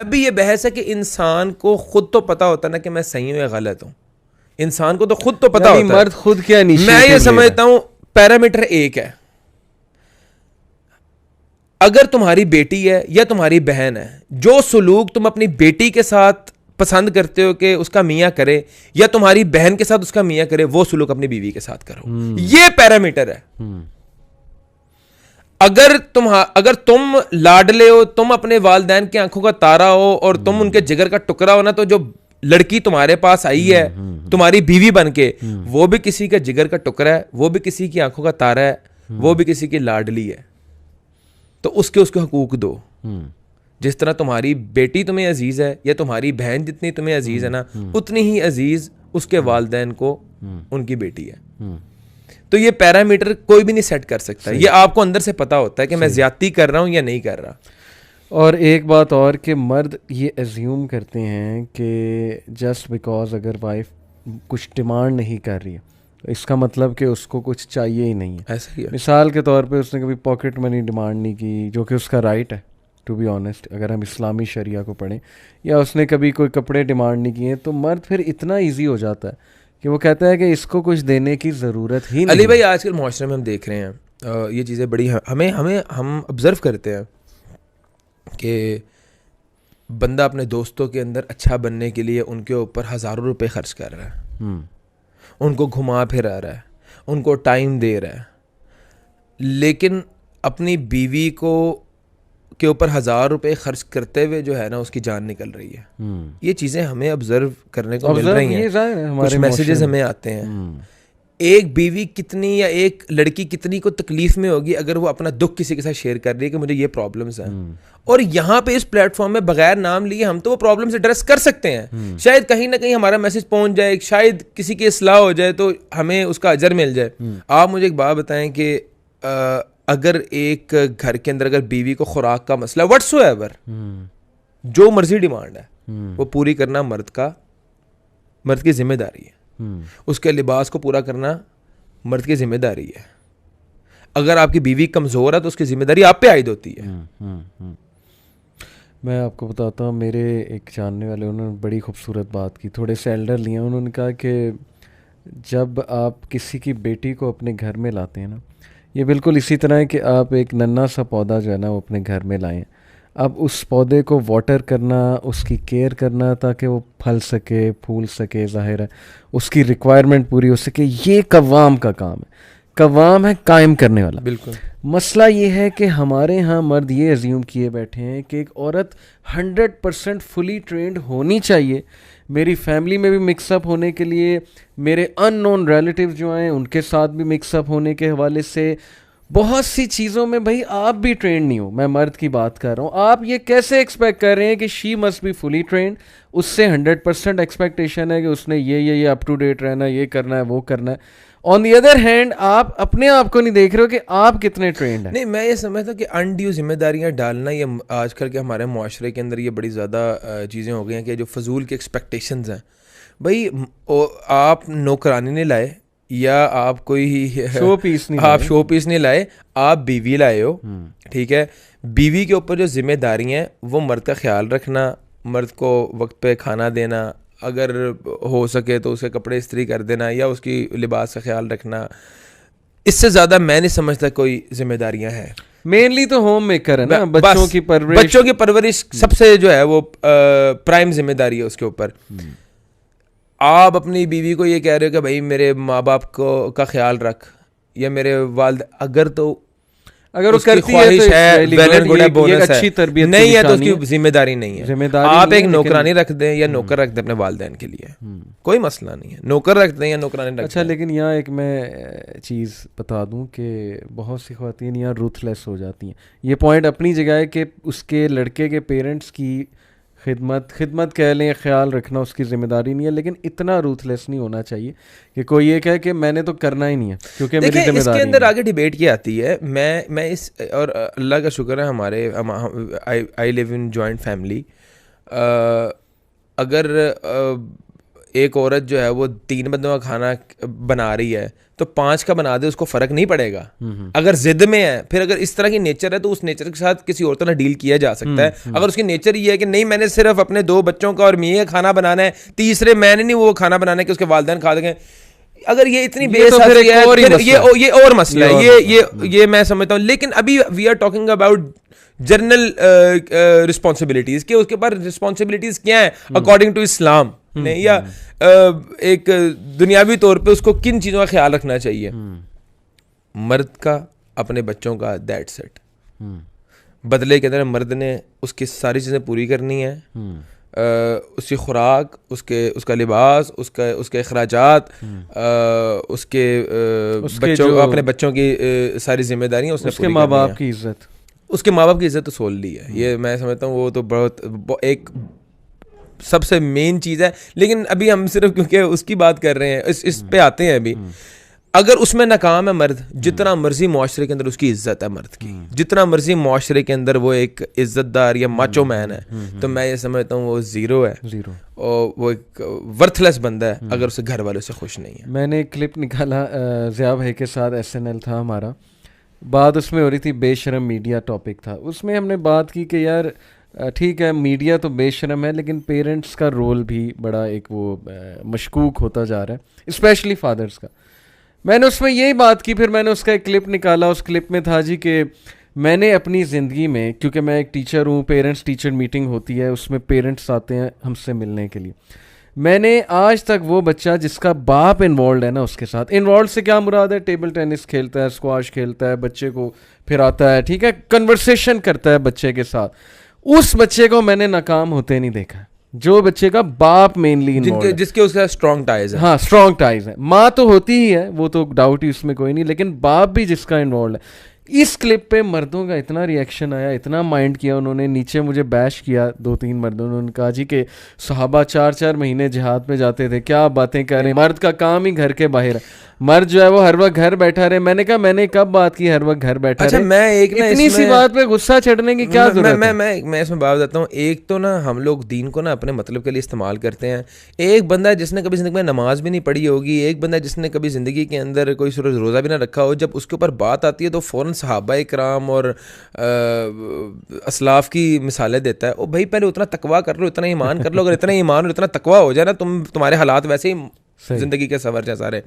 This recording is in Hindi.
अभी ये बहस है कि इंसान को खुद तो पता होता ना कि मैं सही हूँ या गलत हूँ, इंसान को तो खुद तो पता होता है। मर्द खुद क्या मैं ये समझता हूँ पैरामीटर एक है, अगर तुम्हारी बेटी है या तुम्हारी बहन है, जो सलूक तुम अपनी बेटी के साथ पसंद करते हो कि उसका मियाँ करे या तुम्हारी बहन के साथ उसका मियाँ करे, वो सलूक अपनी बीवी के साथ करो। ये पैरामीटर है। अगर तुम लाडले हो, तुम अपने वालिदैन की आंखों का तारा हो और तुम उनके जिगर का टुकड़ा हो ना, तो जो लड़की तुम्हारे पास आई है तुम्हारी बीवी बन के, वो भी किसी का जिगर का टुकड़ा है, वो भी किसी की आंखों का तारा है, वो भी किसी की लाडली है। तो उसके हकूक दो। जिस तरह तुम्हारी बेटी तुम्हें अजीज है या तुम्हारी बहन जितनी तुम्हें अजीज है ना, उतनी ही अजीज उसके वालिदैन को उनकी बेटी है। तो ये पैरामीटर कोई भी नहीं सेट कर सकता, ये आपको अंदर से पता होता है कि मैं ज्यादती कर रहा हूं या नहीं कर रहा। और एक बात और कि मर्द ये एज्यूम करते हैं कि जस्ट बिकॉज अगर वाइफ कुछ डिमांड नहीं कर रही है, इसका मतलब कि उसको कुछ चाहिए ही नहीं है। ऐसा ही है। मिसाल के तौर पे उसने कभी पॉकेट मनी डिमांड नहीं की, जो कि उसका राइट है टू बी ऑनेस्ट, अगर हम इस्लामी शरिया को पढ़ें, या उसने कभी कोई कपड़े डिमांड नहीं किए, तो मर्द फिर इतना ईजी हो जाता है कि वो कहता है कि इसको कुछ देने की ज़रूरत ही नहीं। अली भाई, आजकल माशरे में हम देख रहे हैं ये चीज़ें बड़ी हम ऑब्ज़र्व करते हैं कि बंदा अपने दोस्तों के अंदर अच्छा बनने के लिए उनके ऊपर हज़ारों रुपए खर्च कर रहा है, उनको घुमा फिरा रहा है, उनको टाइम दे रहा है, लेकिन अपनी बीवी के ऊपर 1000 रुपए खर्च करते हुए जो है ना उसकी जान निकल रही है। ये चीज़ें हमें ऑब्जर्व करने को मिल रही हैं, कुछ मैसेजेस हमें आते हैं। एक बीवी कितनी या एक लड़की कितनी को तकलीफ में होगी अगर वो अपना दुख किसी के साथ शेयर कर रही है कि मुझे ये प्रॉब्लम्स हैं, और यहाँ पे इस प्लेटफॉर्म में बगैर नाम लिए हम तो वो प्रॉब्लम्स एड्रेस कर सकते हैं। शायद कहीं ना कहीं हमारा मैसेज पहुंच जाए, शायद किसी की इस्लाह हो जाए तो हमें उसका अजर मिल जाए। आप मुझे एक बात बताएं कि अगर एक घर के अंदर अगर बीवी को खुराक का मसला व्हाट्सोएवर जो मर्जी डिमांड है वो पूरी करना मर्द की जिम्मेदारी है, उसके लिबास को पूरा करना मर्द की जिम्मेदारी है। अगर आपकी बीवी कमज़ोर है तो उसकी जिम्मेदारी आप पे आयद होती है। मैं आपको बताता हूँ, मेरे एक जानने वाले, उन्होंने बड़ी खूबसूरत बात की, थोड़े से एल्डर लिए, उन्होंने कहा कि जब आप किसी की बेटी को अपने घर में लाते हैं ना, ये बिल्कुल इसी तरह है कि आप एक नन्हा सा पौधा जो है ना वो अपने घर में लाएं। अब उस पौधे को वाटर करना, उसकी केयर करना ताकि वो फल सके, फूल सके, ज़ाहिर है उसकी रिक्वायरमेंट पूरी हो सके, ये कव्वाम का काम है। कव्वाम है कायम करने वाला। बिल्कुल। मसला ये है कि हमारे यहाँ मर्द ये एज्यूम किए बैठे हैं कि एक औरत 100% फुली ट्रेंड होनी चाहिए। मेरी फैमिली में भी मिक्सअप होने के लिए, मेरे अननोन रिलेटिव जो आए उनके साथ भी मिक्सअप होने के हवाले से बहुत सी चीज़ों में भाई आप भी ट्रेंड नहीं हो। मैं मर्द की बात कर रहा हूँ। आप ये कैसे एक्सपेक्ट कर रहे हैं कि she must be fully trend, उससे 100% एक्सपेक्टेशन है कि उसने ये अप टू डेट रहना, ये करना है, वो करना है। ऑन दी अदर हैंड आप अपने आप को नहीं देख रहे हो कि आप कितने ट्रेंड हैं। नहीं, मैं ये समझता कि अनड्यू जिम्मेदारियां डालना, ये आजकल के हमारे माशरे के अंदर ये बड़ी ज़्यादा चीज़ें हो गई हैं कि जो फजूल के एक्सपेक्टेशंस हैं। भाई आप नौकरानी नहीं लाए या आप कोई शो पीस नहीं लाए, आप बीवी लाए हो, ठीक है। बीवी के ऊपर जो जिम्मेदारियां हैं वो मर्द का ख्याल रखना, मर्द को वक्त पे खाना देना, अगर हो सके तो उसके कपड़े इस्त्री कर देना या उसकी लिबास का ख्याल रखना, इससे ज़्यादा मैं नहीं समझता कोई जिम्मेदारियां हैं। मेनली तो होम मेकर है ना, बच्चों की परवरिश सबसे जो है वो प्राइम जिम्मेदारी है उसके ऊपर। आप अपनी बीवी को ये कह रहे हो कि भाई मेरे माँ बाप का ख्याल रख, या मेरे वालिद, अगर वो करती है तो ये अच्छी तरबियत नहीं है तो उसकी जिम्मेदारी नहीं है। आप एक नौकरानी रख दें या नौकर रख दें अपने वालिदैन के लिए, कोई मसला नहीं है, नौकर रख दें या नौकरानी रख दें। अच्छा, लेकिन यहाँ एक मैं चीज़ बता दूं कि बहुत सी ख्वातीन यहाँ रूथलेस हो जाती हैं। ये पॉइंट अपनी जगह है कि उसके लड़के के पेरेंट्स की खिदमत कह लें, ख्याल रखना उसकी ज़िम्मेदारी नहीं है, लेकिन इतना रूथलेस नहीं होना चाहिए कि कोई ये कहे कि मैंने तो करना ही नहीं है क्योंकि मेरी जिम्मेदारी। इसके अंदर आगे डिबेट की आती है। मैं इस, और अल्लाह का शुक्र है हमारे I live in joint family. अगर एक औरत जो है वो 3 बंदों का खाना बना रही है तो 5 का बना दे, उसको फ़र्क नहीं पड़ेगा। अगर जिद में है, फिर अगर इस तरह की नेचर है तो उस नेचर के साथ किसी और तरह डील किया जा सकता है। अगर उसकी नेचर ये है कि नहीं मैंने सिर्फ अपने 2 बच्चों का और मियाँ का खाना बनाना है, तीसरे मैंने नहीं वो खाना बनाना है कि उसके वालिदैन खा देंगे, अगर ये इतनी बेसब्री है फिर ये और मसला है, ये मैं समझता हूँ। लेकिन अभी we are talking about general responsibilities के उसके ऊपर रिस्पॉन्सिबिलिटीज क्या है अकॉर्डिंग टू इस्लाम नहीं, या एक दुनियावी तौर पे उसको किन चीज़ों का ख्याल रखना चाहिए। मर्द का अपने बच्चों का दैट्स इट। बदले के अंदर मर्द ने उसकी सारी चीज़ें पूरी करनी है, उसकी खुराक, उसका लिबास, उसके अखराजात, उसके बच्चों अपने बच्चों की सारी जिम्मेदारियाँ उसने उसके माँ बाप की इज्जत, उसके माँ बाप की इज्जत तो सोल ली है। ये मैं समझता हूँ वो तो बहुत एक सबसे मेन चीज़ है। लेकिन अभी हम सिर्फ क्योंकि उसकी बात कर रहे हैं, इस पे आते हैं अभी। अगर उसमें नाकाम है मर्द, जितना मर्जी मुआशरे के अंदर उसकी इज्जत है मर्द की, जितना मर्जी मुआशरे के अंदर वो एक इज्जतदार या माचो मैन है, तो मैं ये समझता हूँ वो ज़ीरो है, और वो एक वर्थलेस बंदा है अगर उसे घर वालों से खुश नहीं है। मैंने एक क्लिप निकाला, ज़िया भाई के साथ SNL था हमारा, बात उसमें हो रही थी बेशरम मीडिया टॉपिक था। उसमें हमने बात की कि यार ठीक है मीडिया तो बेशरम है, लेकिन पेरेंट्स का रोल भी बड़ा एक वो मशकूक होता जा रहा है, स्पेशली फादर्स का। मैंने उसमें यही बात की, फिर मैंने उसका एक क्लिप निकाला। उस क्लिप में था जी कि मैंने अपनी ज़िंदगी में, क्योंकि मैं एक टीचर हूँ, पेरेंट्स टीचर मीटिंग होती है, उसमें पेरेंट्स आते हैं हमसे मिलने के लिए। मैंने आज तक वो बच्चा जिसका बाप इन्वॉल्व है ना, उसके साथ इन्वॉल्व से क्या मुराद है, टेबल टेनिस खेलता है, स्क्वाश खेलता है, बच्चे को फिर आता है, ठीक है, कन्वर्सेशन करता है बच्चे के साथ, उस बच्चे को मैंने नाकाम होते नहीं देखा। जो बच्चे का बाप मेनली जिसके उसका स्ट्रॉन्ग टाइज है, हाँ स्ट्रॉन्ग टाइज है, माँ तो होती ही है, वो तो डाउट ही उसमें कोई नहीं, लेकिन बाप भी जिसका इन्वॉल्व है। इस क्लिप पे मर्दों का इतना रिएक्शन आया, इतना माइंड किया उन्होंने, नीचे मुझे बैश किया 2-3 मर्दों ने। उन्होंने कहा जी कि सहाबा 4-4 महीने जिहाद में जाते थे, क्या बातें कर रहे हैं, मर्द का काम ही घर के बाहर है, मर्द जो है वो हर वक्त घर बैठा रहे। मैंने कहा मैंने कब बात की हर वक्त घर बैठा अच्छा, रहे? मैं एक ना इतनी सी बात पे गुस्सा चढ़ने की क्या जरूरत है? मैं इसमें बात बताता हूँ। एक तो ना हम लोग दीन को ना अपने मतलब के लिए इस्तेमाल करते हैं। एक बंदा है जिसने कभी ज़िंदगी में नमाज भी नहीं पढ़ी होगी, एक बंदा जिसने कभी ज़िंदगी के अंदर कोई सूरज रोज़ा भी ना रखा हो, जब उसके ऊपर बात आती है तो फ़ौरन सहाबा इकराम और असलाफ की मिसालें देता है। ओ भाई पहले उतना तकवा कर लो, इतना ईमान कर लो। अगर इतना ईमान और इतना तकवा हो जाए ना, तुम्हारे हालात वैसे ही ज़िंदगी के सवर जाए सारे।